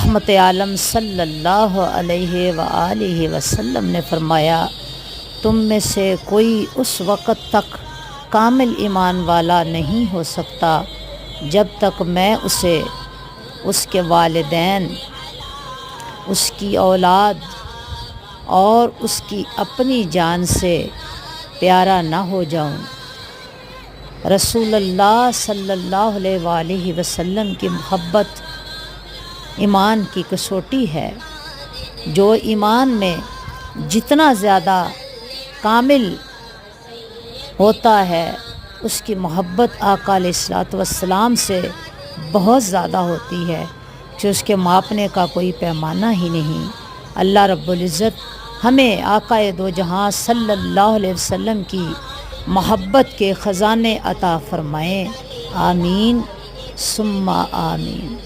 رحمت عالم صلی اللہ علیہ وآلہ وسلم نے فرمایا، تم میں سے کوئی اس وقت تک کامل ایمان والا نہیں ہو سکتا جب تک میں اسے، اس کے والدین، اس کی اولاد اور اس کی اپنی جان سے پیارا نہ ہو جاؤں۔ رسول اللہ صلی اللہ علیہ وآلہ وسلم کی محبت ایمان کی کسوٹی ہے۔ جو ایمان میں جتنا زیادہ کامل ہوتا ہے اس کی محبت آقا علیہ الصلوۃ والسلام سے بہت زیادہ ہوتی ہے کہ اس کے ماپنے کا کوئی پیمانہ ہی نہیں۔ اللہ رب العزت ہمیں آقا دو جہاں صلی اللہ علیہ وسلم کی محبت کے خزانے عطا فرمائیں، آمین ثم آمین۔